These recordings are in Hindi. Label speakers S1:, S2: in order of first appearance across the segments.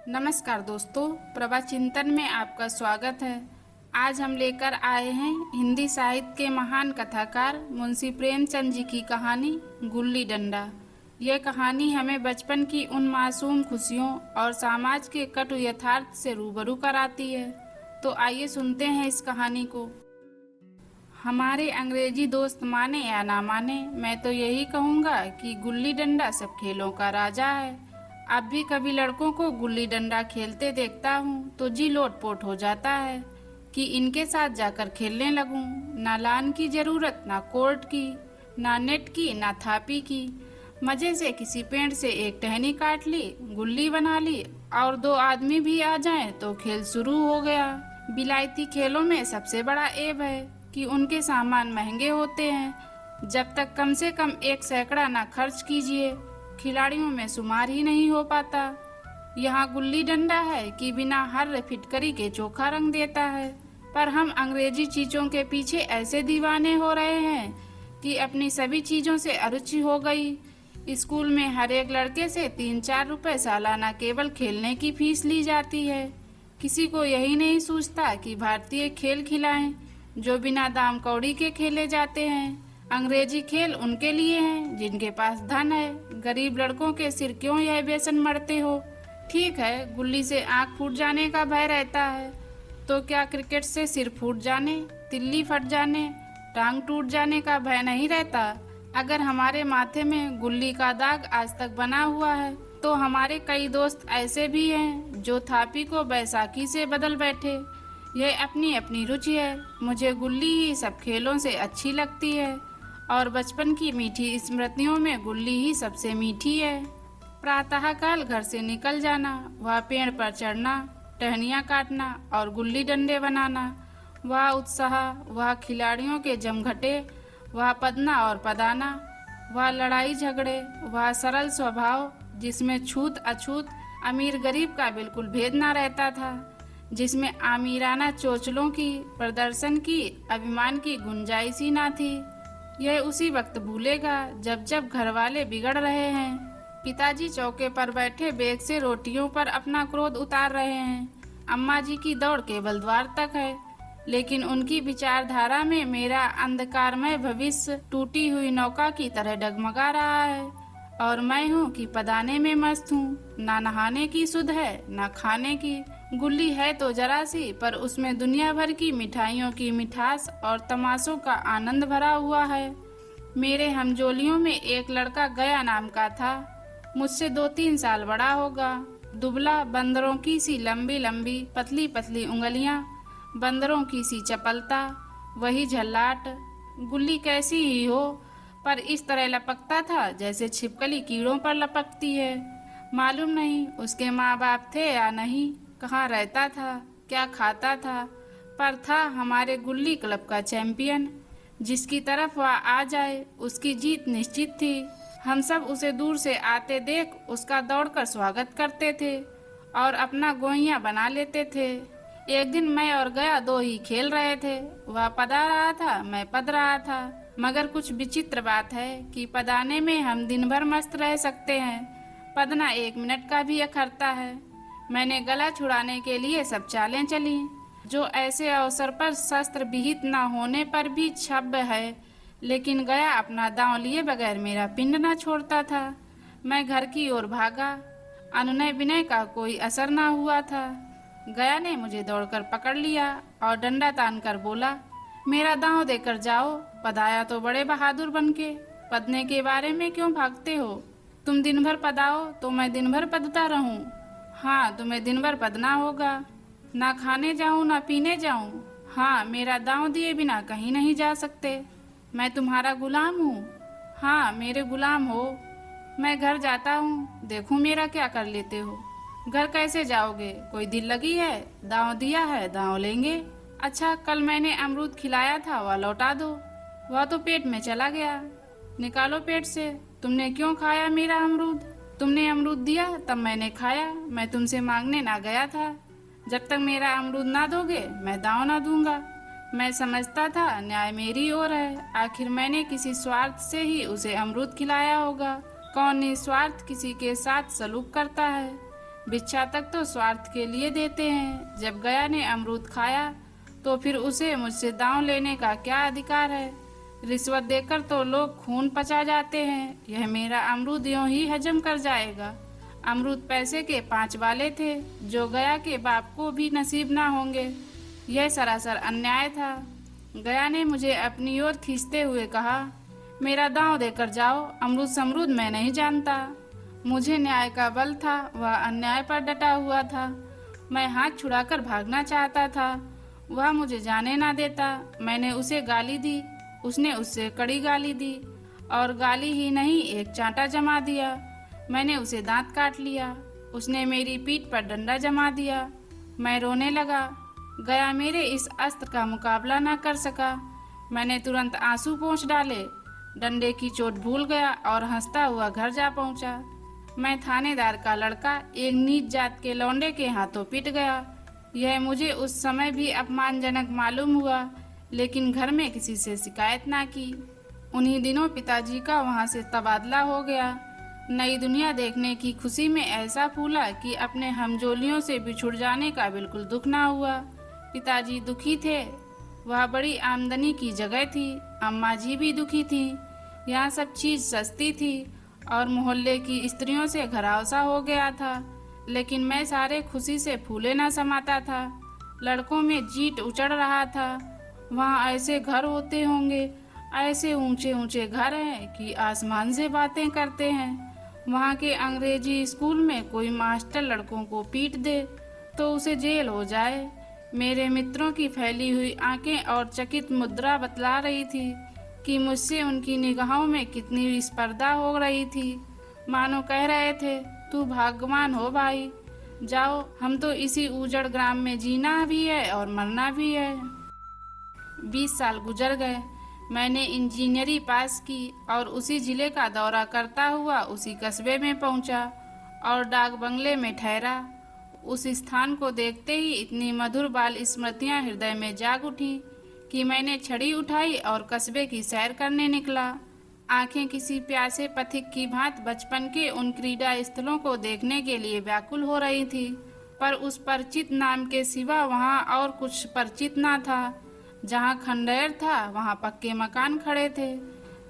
S1: नमस्कार दोस्तों, प्रभा चिंतन में आपका स्वागत है। आज हम लेकर आए हैं हिंदी साहित्य के महान कथाकार मुंशी प्रेमचंद जी की कहानी गुल्ली डंडा। यह कहानी हमें बचपन की उन मासूम खुशियों और समाज के कटु यथार्थ से रूबरू कराती है। तो आइए सुनते हैं इस कहानी को। हमारे अंग्रेजी दोस्त माने या ना माने, मैं तो यही कहूँगा कि गुल्ली डंडा सब खेलों का राजा है। अब भी कभी लड़कों को गुल्ली डंडा खेलते देखता हूँ तो जी लोटपोट हो जाता है कि इनके साथ जाकर खेलने लगूं। ना लान की जरूरत, ना कोर्ट की, ना नेट की, ना थापी की। मजे से किसी पेड़ से एक टहनी काट ली, गुल्ली बना ली और दो आदमी भी आ जाएं तो खेल शुरू हो गया। बिलायती खेलों में सबसे बड़ा ऐब है कि उनके सामान महंगे होते हैं। जब तक कम से कम 1 सैकड़ा ना खर्च कीजिए, खिलाड़ियों में शुमार ही नहीं हो पाता। यहाँ गुल्ली डंडा है कि बिना हर फिटकरी के चोखा रंग देता है। पर हम अंग्रेजी चीजों के पीछे ऐसे दीवाने हो रहे हैं कि अपनी सभी चीजों से अरुचि हो गई। स्कूल में हर एक लड़के से 3-4 रुपए सालाना केवल खेलने की फीस ली जाती है। किसी को यही नहीं सूझता कि भारतीय खेल खिलाएं जो बिना दाम कौड़ी के खेले जाते हैं। अंग्रेजी खेल उनके लिए हैं जिनके पास धन है। गरीब लड़कों के सिर क्यों यह व्यसन मरते हो? ठीक है, गुल्ली से आंख फूट जाने का भय रहता है, तो क्या क्रिकेट से सिर फूट जाने, तिल्ली फट जाने, टांग टूट जाने का भय नहीं रहता? अगर हमारे माथे में गुल्ली का दाग आज तक बना हुआ है तो हमारे कई दोस्त ऐसे भी हैं जो थापी को बैसाखी से बदल बैठे। यह अपनी अपनी रुचि है। मुझे गुल्ली ही सब खेलों से अच्छी लगती है और बचपन की मीठी स्मृतियों में गुल्ली ही सबसे मीठी है। प्रातःकाल घर से निकल जाना, वह पेड़ पर चढ़ना, टहनियाँ काटना और गुल्ली डंडे बनाना, वह उत्साह, वह खिलाड़ियों के जमघटे, वह पदना और पदाना, वह लड़ाई झगड़े, वह सरल स्वभाव जिसमें छूत अछूत, अमीर गरीब का बिल्कुल भेद न रहता था, जिसमें आमिराना चोचलों की, प्रदर्शन की, अभिमान की गुंजाइश ही न थी। यह उसी वक्त भूलेगा जब जब घर वाले बिगड़ रहे हैं। पिताजी चौके पर बैठे बेग से रोटियों पर अपना क्रोध उतार रहे हैं। अम्मा जी की दौड़ केवल द्वार तक है, लेकिन उनकी विचारधारा में मेरा अंधकारमय भविष्य टूटी हुई नौका की तरह डगमगा रहा है। और मैं हूँ कि पदाने में मस्त हूँ। ना नहाने की सुध है, ना खाने की। गुल्ली है तो जरा सी, पर उसमें दुनिया भर की मिठाइयों की मिठास और तमाशों का आनंद भरा हुआ है। मेरे हमजोलियों में एक लड़का गया नाम का था। मुझसे 2-3 साल बड़ा होगा। दुबला, बंदरों की सी लंबी लंबी पतली पतली उंगलियां, बंदरों की सी चपलता, वही झल्लाट। गुल्ली कैसी ही हो, पर इस तरह लपकता था जैसे छिपकली कीड़ों पर लपकती है। मालूम नहीं उसके माँ बाप थे या नहीं, कहाँ रहता था, क्या खाता था, पर था हमारे गुल्ली क्लब का चैंपियन। जिसकी तरफ वह आ जाए उसकी जीत निश्चित थी। हम सब उसे दूर से आते देख उसका दौड़कर स्वागत करते थे और अपना गोइया बना लेते थे। एक दिन मैं और गया 2 ही खेल रहे थे। वह पदा रहा था, मैं पद रहा था। मगर कुछ विचित्र बात है कि पदाने में हम दिन भर मस्त रह सकते हैं, पदना 1 मिनट का भी अखरता है। मैंने गला छुड़ाने के लिए सब चालें चली, जो ऐसे अवसर पर शस्त्र विहित न होने पर भी छब्ब है। लेकिन गया अपना दांव लिए बगैर मेरा पिंड न छोड़ता था। मैं घर की ओर भागा। अनुनय विनय का कोई असर न हुआ था। गया ने मुझे दौड़कर पकड़ लिया और डंडा तानकर बोला, मेरा दांव देकर जाओ। पदाया तो बड़े बहादुर बनके, पदने के बारे में क्यों भागते हो? तुम दिन भर पदाओ तो मैं दिन भर पदता रहूं। हाँ, तुम्हें दिन भर पदना होगा। ना खाने जाऊं ना पीने जाऊं। हाँ, मेरा दांव दिए बिना कहीं नहीं जा सकते। मैं तुम्हारा गुलाम हूँ। हाँ, मेरे गुलाम हो। मैं घर जाता हूँ, देखूं मेरा क्या कर लेते हो। घर कैसे जाओगे? कोई दिल लगी है? दांव दिया है, दांव लेंगे। अच्छा, कल मैंने अमरूद खिलाया था, वह लौटा दो। वह तो पेट में चला गया। निकालो पेट से। तुमने क्यों खाया मेरा अमरूद? तुमने अमरूद दिया तब मैंने खाया। मैं तुमसे मांगने ना गया था। जब तक मेरा अमरूद ना दोगे मैं दांव ना दूंगा। मैं समझता था न्याय मेरी ओर है। आखिर मैंने किसी स्वार्थ से ही उसे अमरूद खिलाया होगा। कौन निस्वार्थ किसी के साथ सलूक करता है? भिक्षा तक तो स्वार्थ के लिए देते हैं। जब गया ने अमरूद खाया तो फिर उसे मुझसे दांव लेने का क्या अधिकार है? रिश्वत देकर तो लोग खून पचा जाते हैं। यह मेरा अमरूद यूं ही हजम कर जाएगा। अमरूद पैसे के 5 वाले थे, जो गया के बाप को भी नसीब ना होंगे। यह सरासर अन्याय था। गया ने मुझे अपनी ओर खींचते हुए कहा, मेरा दांव देकर जाओ, अमरूद समरूद मैं नहीं जानता। मुझे न्याय का बल था, वह अन्याय पर डटा हुआ था। मैं हाथ छुड़ाकर भागना चाहता था, वह मुझे जाने ना देता। मैंने उसे गाली दी, उसने उससे कड़ी गाली दी, और गाली ही नहीं एक चांटा जमा दिया। मैंने उसे दांत काट लिया, उसने मेरी पीठ पर डंडा जमा दिया। मैं रोने लगा। गया मेरे इस अस्त्र का मुकाबला न कर सका। मैंने तुरंत आंसू पोंछ डाले, डंडे की चोट भूल गया और हंसता हुआ घर जा पहुंचा। मैं थानेदार का लड़का एक नीच जात के लौंडे के हाथों पिट गया। यह मुझे उस समय भी अपमानजनक मालूम हुआ, लेकिन घर में किसी से शिकायत ना की। उन्हीं दिनों पिताजी का वहां से तबादला हो गया। नई दुनिया देखने की खुशी में ऐसा फूला कि अपने हमजोलियों से बिछुड़ जाने का बिल्कुल दुख ना हुआ। पिताजी दुखी थे, वह बड़ी आमदनी की जगह थी। अम्मा जी भी दुखी थी, यहाँ सब चीज सस्ती थी और मोहल्ले की स्त्रियों से घराव सा हो गया था। लेकिन मैं सारे खुशी से फूले ना समाता था। लड़कों में जीट उचड़ रहा था। वहाँ ऐसे घर होते होंगे, ऐसे ऊंचे ऊंचे घर हैं कि आसमान से बातें करते हैं। वहाँ के अंग्रेजी स्कूल में कोई मास्टर लड़कों को पीट दे तो उसे जेल हो जाए। मेरे मित्रों की फैली हुई आंखें और चकित मुद्रा बतला रही थी कि मुझसे उनकी निगाहों में कितनी स्पर्धा हो रही थी। मानो कह रहे थे, तू भाग्यवान हो भाई, जाओ, हम तो इसी उजड़ ग्राम में जीना भी है और मरना भी है। 20 साल गुजर गए। मैंने इंजीनियरिंग पास की और उसी जिले का दौरा करता हुआ उसी कस्बे में पहुंचा और डाक बंगले में ठहरा। उस स्थान को देखते ही इतनी मधुर बाल स्मृतियां हृदय में जाग उठी कि मैंने छड़ी उठाई और कस्बे की सैर करने निकला। आंखें किसी प्यासे पथिक की भांति बचपन के उन क्रीड़ा स्थलों को देखने के लिए व्याकुल हो रही थी, पर उस परिचित नाम के सिवा वहां और कुछ परिचित ना था। जहाँ खंडहर था वहाँ पक्के मकान खड़े थे।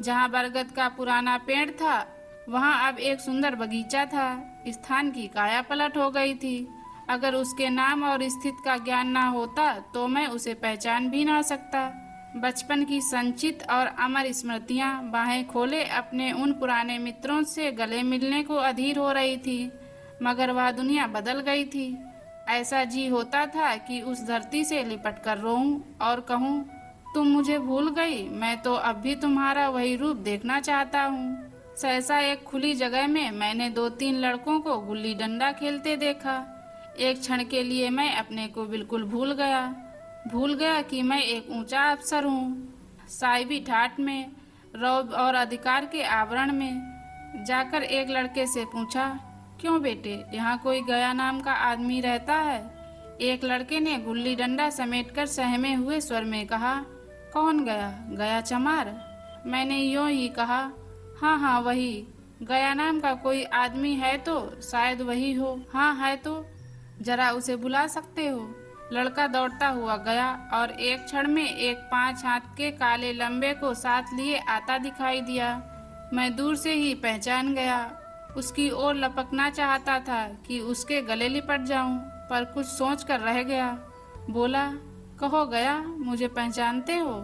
S1: जहाँ बरगद का पुराना पेड़ था वहाँ अब एक सुंदर बगीचा था। स्थान की काया पलट हो गई थी। अगर उसके नाम और स्थित का ज्ञान ना होता तो मैं उसे पहचान भी ना सकता। बचपन की संचित और अमर स्मृतियाँ बाहें खोले अपने उन पुराने मित्रों से गले मिलने को अधीर हो रही थी, मगर वह दुनिया बदल गई थी। ऐसा जी होता था कि उस धरती से लिपट कर रोऊं और कहूं, तुम मुझे भूल गई, मैं तो अब भी तुम्हारा वही रूप देखना चाहता हूँ। सहसा एक खुली जगह में मैंने 2-3 लड़कों को गुल्ली डंडा खेलते देखा। एक क्षण के लिए मैं अपने को बिल्कुल भूल गया कि मैं एक ऊंचा अफसर हूँ। साहिबी ठाठ में, रौब और अधिकार के आवरण में जाकर एक लड़के से पूछा, क्यों बेटे, यहाँ कोई गया नाम का आदमी रहता है? एक लड़के ने गुल्ली डंडा समेटकर सहमे हुए स्वर में कहा, कौन गया? गया चमार? मैंने यूं ही कहा, हाँ हाँ वही। गया नाम का कोई आदमी है तो शायद वही हो। हाँ है तो जरा उसे बुला सकते हो? लड़का दौड़ता हुआ गया और एक क्षण में एक 5 हाथ के काले लंबे को साथ लिए आता दिखाई दिया। मैं दूर से ही पहचान गया। उसकी ओर लपकना चाहता था कि उसके गले लिपट जाऊं, पर कुछ सोच कर रह गया। बोला, कहो गया, मुझे पहचानते हो?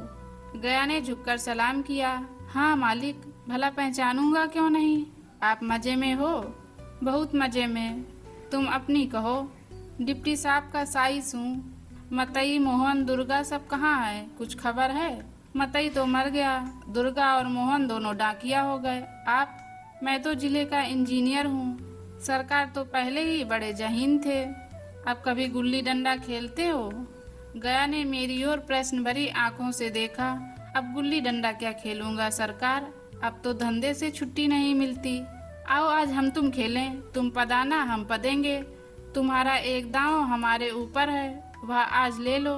S1: गया ने झुककर सलाम किया। हाँ मालिक, भला पहचानूंगा क्यों नहीं। आप मजे में हो? बहुत मजे में। तुम अपनी कहो। डिप्टी साहब का साइस हूँ। मतई, मोहन, दुर्गा सब कहाँ है? कुछ खबर है? मतई तो मर गया, दुर्गा और मोहन दोनों डाकिया हो गए। आप? मैं तो जिले का इंजीनियर हूँ। सरकार तो पहले ही बड़े जहीन थे। अब कभी गुल्ली डंडा खेलते हो? गया ने मेरी ओर प्रश्न भरी आंखों से देखा। अब गुल्ली डंडा क्या खेलूंगा सरकार, अब तो धंधे से छुट्टी नहीं मिलती। आओ आज हम तुम खेलें, तुम पदाना हम पदेंगे। तुम्हारा एक दांव हमारे ऊपर है, वह आज ले लो।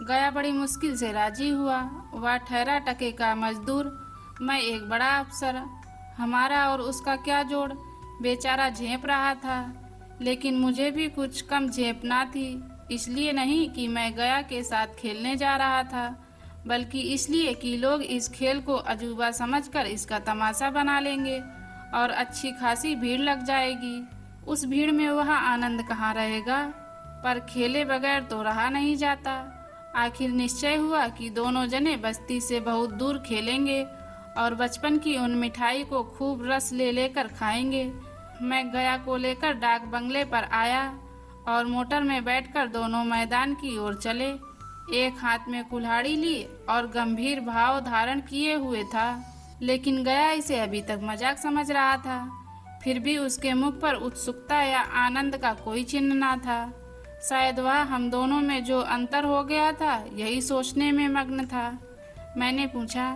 S1: गया बड़ी मुश्किल से राजी हुआ। वह ठहरा टके का मजदूर, मैं एक बड़ा अफसर। हमारा और उसका क्या जोड़? बेचारा झेप रहा था, लेकिन मुझे भी कुछ कम झेपना थी। इसलिए नहीं कि मैं गया के साथ खेलने जा रहा था, बल्कि इसलिए कि लोग इस खेल को अजूबा समझकर इसका तमाशा बना लेंगे और अच्छी खासी भीड़ लग जाएगी। उस भीड़ में वह आनंद कहाँ रहेगा। पर खेले बगैर तो रहा नहीं जाता। आखिर निश्चय हुआ कि दोनों जने बस्ती से बहुत दूर खेलेंगे और बचपन की उन मिठाई को खूब रस ले लेकर खाएंगे। मैं गया को लेकर डाक बंगले पर आया और मोटर में बैठकर दोनों मैदान की ओर चले। एक हाथ में कुल्हाड़ी ली और गंभीर भाव धारण किए हुए था, लेकिन गया इसे अभी तक मजाक समझ रहा था। फिर भी उसके मुख पर उत्सुकता या आनंद का कोई चिन्ह ना था। शायद वह हम दोनों में जो अंतर हो गया था यही सोचने में मग्न था। मैंने पूछा,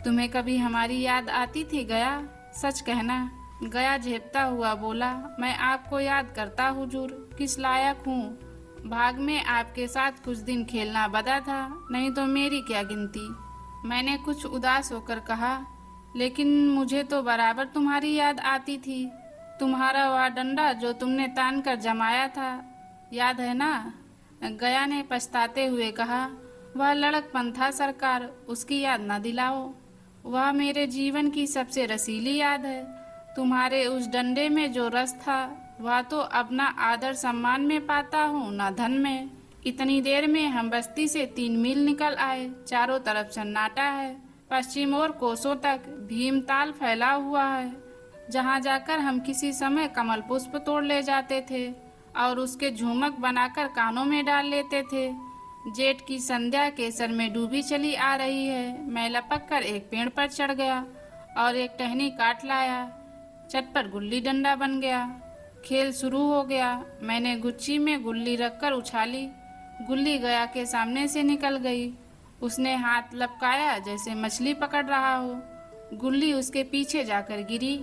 S1: तुम्हें कभी हमारी याद आती थी गया? सच कहना। गया झेपता हुआ बोला, मैं आपको याद करता हुजूर, किस लायक हूँ। भाग में आपके साथ कुछ दिन खेलना बदा था, नहीं तो मेरी क्या गिनती। मैंने कुछ उदास होकर कहा, लेकिन मुझे तो बराबर तुम्हारी याद आती थी। तुम्हारा वह डंडा जो तुमने तान कर जमाया था, याद है ना? गया ने पछताते हुए कहा, वह लड़कपन था सरकार, उसकी याद न दिलाओ। वह मेरे जीवन की सबसे रसीली याद है। तुम्हारे उस डंडे में जो रस था वह तो अब न आदर सम्मान में पाता हूँ न धन में। इतनी देर में हम बस्ती से 3 मील निकल आए। चारों तरफ सन्नाटा है। पश्चिम और कोसों तक भीमताल फैला हुआ है, जहाँ जाकर हम किसी समय कमल पुष्प तोड़ ले जाते थे और उसके झुमक बनाकर कानों में डाल लेते थे। जेठ की संध्या केसर में डूबी चली आ रही है। मैं लपक कर एक पेड़ पर चढ़ गया और एक टहनी काट लाया। चट गुल्ली डंडा बन गया। खेल शुरू हो गया। मैंने गुच्छी में गुल्ली रखकर उछाली। गुल्ली गया के सामने से निकल गई। उसने हाथ लपकाया जैसे मछली पकड़ रहा हो। गुल्ली उसके पीछे जाकर गिरी।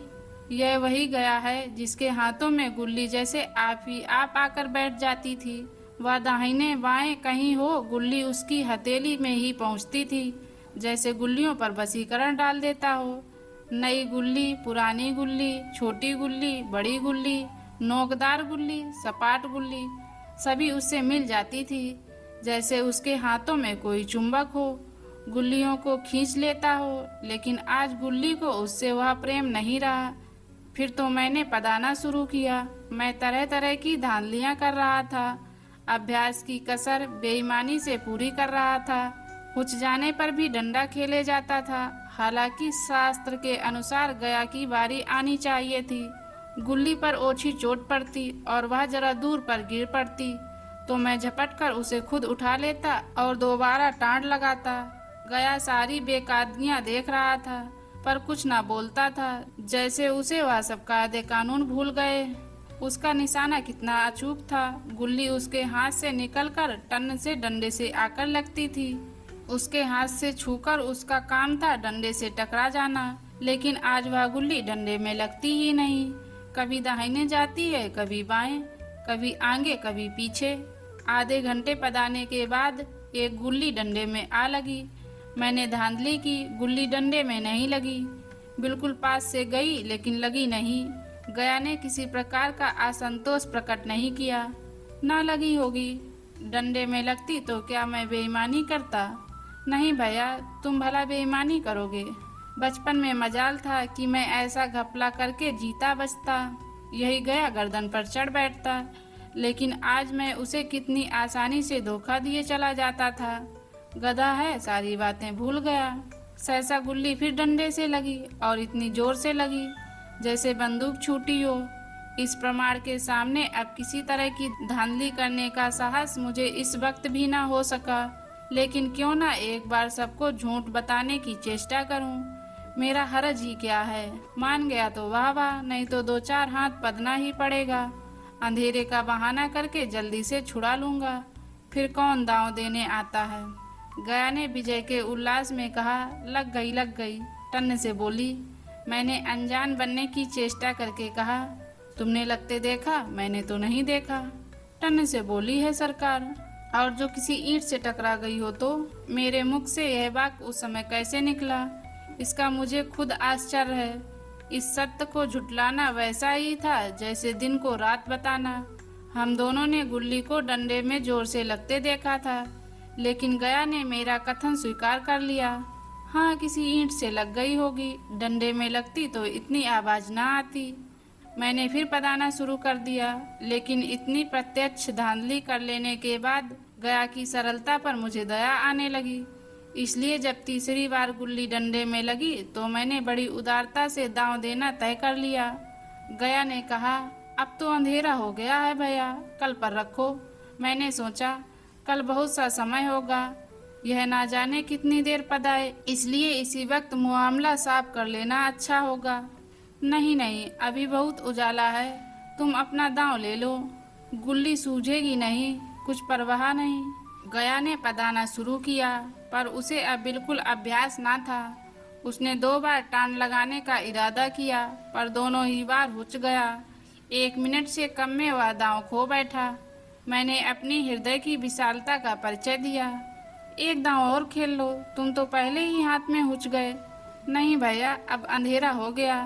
S1: यह वही गया है जिसके हाथों में गुल्ली जैसे आप ही आप आकर बैठ जाती थी। वह दाहिने बाएं कहीं हो, गुल्ली उसकी हथेली में ही पहुंचती थी, जैसे गुल्लियों पर वशीकरण डाल देता हो। नई गुल्ली, पुरानी गुल्ली, छोटी गुल्ली, बड़ी गुल्ली, नोकदार गुल्ली, सपाट गुल्ली, सभी उससे मिल जाती थी, जैसे उसके हाथों में कोई चुंबक हो, गुल्लियों को खींच लेता हो। लेकिन आज गुल्ली को उससे वह प्रेम नहीं रहा। फिर तो मैंने पदाना शुरू किया। मैं तरह तरह की धांधलियां कर रहा था। अभ्यास की कसर बेईमानी से पूरी कर रहा था। कुछ जाने पर भी डंडा खेले जाता था। हालांकि शास्त्र के अनुसार गया की बारी आनी चाहिए थी। गुल्ली पर ओछी चोट पड़ती और वह जरा दूर पर गिर पड़ती तो मैं झपट कर उसे खुद उठा लेता और दोबारा टाँड लगाता। गया सारी बेकायदगियां देख रहा था, पर कुछ ना बोलता था, जैसे उसे वह सब कायदे कानून भूल गए। उसका निशाना कितना अचूक था। गुल्ली उसके हाथ से निकलकर टन से डंडे से आकर लगती थी। उसके हाथ से छूकर उसका काम था डंडे से टकरा जाना। लेकिन आज वह गुल्ली डंडे में लगती ही नहीं। कभी दाहिने जाती है, कभी बाएं, कभी आगे, कभी पीछे। आधे घंटे पदाने के बाद एक गुल्ली डंडे में आ लगी। मैंने धांधली की, गुल्ली डंडे में नहीं लगी। बिल्कुल पास से गई, लेकिन लगी नहीं। गया ने किसी प्रकार का असंतोष प्रकट नहीं किया। ना लगी होगी। डंडे में लगती तो क्या मैं बेईमानी करता? नहीं भैया, तुम भला बेईमानी करोगे। बचपन में मजाल था कि मैं ऐसा घपला करके जीता बचता। यही गया गर्दन पर चढ़ बैठता, लेकिन आज मैं उसे कितनी आसानी से धोखा दिए चला जाता था। गधा है, सारी बातें भूल गया। सहसा गुल्ली फिर डंडे से लगी और इतनी जोर से लगी जैसे बंदूक छूटी हो। इस प्रमाण के सामने अब किसी तरह की धांधली करने का साहस मुझे इस वक्त भी ना हो सका। लेकिन क्यों ना एक बार सबको झूठ बताने की चेष्टा करूं। मेरा हरज ही क्या है। मान गया तो वाह वाह, नहीं तो 2-4 हाथ पदना ही पड़ेगा। अंधेरे का बहाना करके जल्दी से छुड़ा लूंगा। फिर कौन दांव देने आता है। गया ने विजय के उल्लास में कहा, लग गई लग गई। टन से बोली। मैंने अनजान बनने की चेष्टा करके कहा, तुमने लगते देखा? मैंने तो नहीं देखा। टन से बोली है सरकार। और जो किसी ईंट से टकरा गई हो तो? मेरे मुख से यह वाक्य उस समय कैसे निकला, इसका मुझे खुद आश्चर्य है। इस सत्य को झुटलाना वैसा ही था जैसे दिन को रात बताना। हम दोनों ने गुल्ली को डंडे में जोर से लगते देखा था, लेकिन गया ने मेरा कथन स्वीकार कर लिया। हाँ, किसी ईंट से लग गई होगी, डंडे में लगती तो इतनी आवाज ना आती। मैंने फिर पदाना शुरू कर दिया, लेकिन इतनी प्रत्यक्ष धांधली कर लेने के बाद गया की सरलता पर मुझे दया आने लगी। इसलिए जब तीसरी बार गुल्ली डंडे में लगी तो मैंने बड़ी उदारता से दांव देना तय कर लिया। गया ने कहा, अब तो अंधेरा हो गया है भैया, कल पर रखो। मैंने सोचा कल बहुत सा समय होगा, यह ना जाने कितनी देर पदाए, इसलिए इसी वक्त मामला साफ कर लेना अच्छा होगा। नहीं नहीं, अभी बहुत उजाला है, तुम अपना दांव ले लो, गुल्ली सूझेगी नहीं, कुछ परवाह नहीं। गया ने पदाना शुरू किया, पर उसे अब बिल्कुल अभ्यास ना था। उसने 2 बार टान लगाने का इरादा किया, पर दोनों ही बार हुच गया। 1 मिनट से कम में वह दांव खो बैठा। मैंने अपनी हृदय की विशालता का परिचय दिया। एक दांव और खेल लो, तुम तो पहले ही हाथ में हुच गए। नहीं भैया, अब अंधेरा हो गया,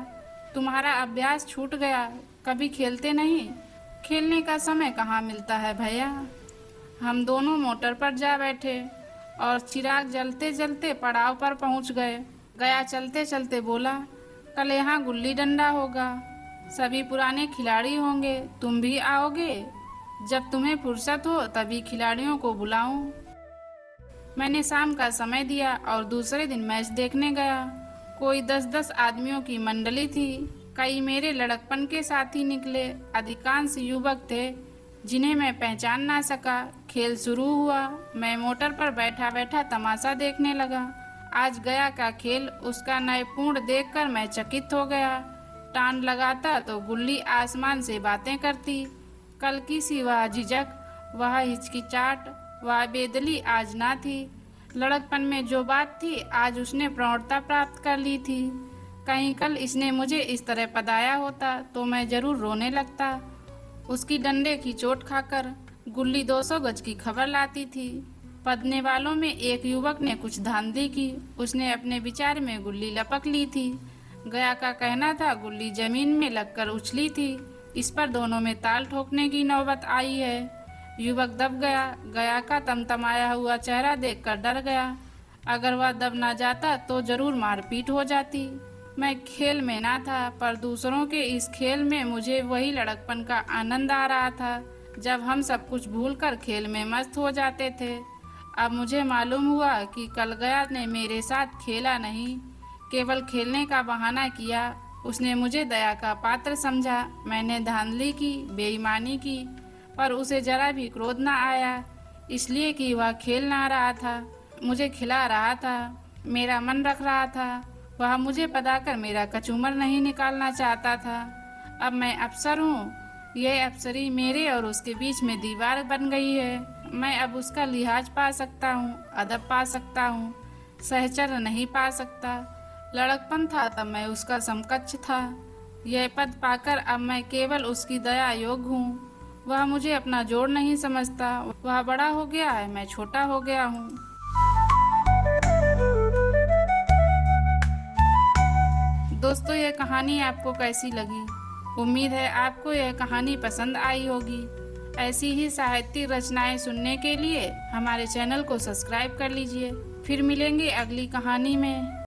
S1: तुम्हारा अभ्यास छूट गया, कभी खेलते नहीं। खेलने का समय कहाँ मिलता है भैया। हम दोनों मोटर पर जा बैठे और चिराग जलते जलते पड़ाव पर पहुंच गए। गया चलते चलते बोला, कल यहाँ गुल्ली डंडा होगा, सभी पुराने खिलाड़ी होंगे, तुम भी आओगे? जब तुम्हें फुर्सत हो तभी खिलाड़ियों को बुलाऊं। मैंने शाम का समय दिया और दूसरे दिन मैच देखने गया। कोई 10-10 आदमियों की मंडली थी। कई मेरे लड़कपन के साथी निकले, अधिकांश युवक थे जिन्हें मैं पहचान ना सका। खेल शुरू हुआ। मैं मोटर पर बैठा बैठा तमाशा देखने लगा। आज गया का खेल, उसका नैपुण्य देखकर मैं चकित हो गया। टान लगाता तो गुल्ली आसमान से बातें करती। कल की सी वह झिझक, वह हिचकिचाहट, वह बेदली आज ना थी। लड़कपन में जो बात थी आज उसने प्रौढ़ता प्राप्त कर ली थी। कहीं कल इसने मुझे इस तरह पदाया होता तो मैं जरूर रोने लगता। उसकी डंडे की चोट खाकर गुल्ली 200 गज की खबर लाती थी। पदने वालों में एक युवक ने कुछ धांधली की। उसने अपने विचार में गुल्ली लपक ली थी। गया का कहना था गुल्ली जमीन में लगकर उछली थी। इस पर दोनों में ताल ठोकने की नौबत आई है। युवक दब गया। गया का तमतमाया हुआ चेहरा देखकर डर गया। अगर वह दब ना जाता तो जरूर मारपीट हो जाती। मैं खेल में ना था, पर दूसरों के इस खेल में मुझे वही लड़कपन का आनंद आ रहा था जब हम सब कुछ भूलकर खेल में मस्त हो जाते थे। अब मुझे मालूम हुआ कि कल गया ने मेरे साथ खेला नहीं, केवल खेलने का बहाना किया। उसने मुझे दया का पात्र समझा। मैंने धांधली की, बेईमानी की, पर उसे जरा भी क्रोध न आया, इसलिए कि वह खेल ना रहा था, मुझे खिला रहा था, मेरा मन रख रहा था। वह मुझे पदाकर मेरा कचूमर नहीं निकालना चाहता था। अब मैं अफसर हूँ। यह अफसरी मेरे और उसके बीच में दीवार बन गई है। मैं अब उसका लिहाज पा सकता हूँ, अदब पा सकता हूँ, सहचर्य नहीं पा सकता। लड़कपन था तब मैं उसका समकक्ष था। यह पद पाकर अब मैं केवल उसकी दया योग्य हूँ। वह मुझे अपना जोड़ नहीं समझता। वह बड़ा हो गया है, मैं छोटा हो गया हूँ। दोस्तों, यह कहानी आपको कैसी लगी? उम्मीद है आपको यह कहानी पसंद आई होगी। ऐसी ही साहित्यिक रचनाएं सुनने के लिए हमारे चैनल को सब्सक्राइब कर लीजिए। फिर मिलेंगे अगली कहानी में।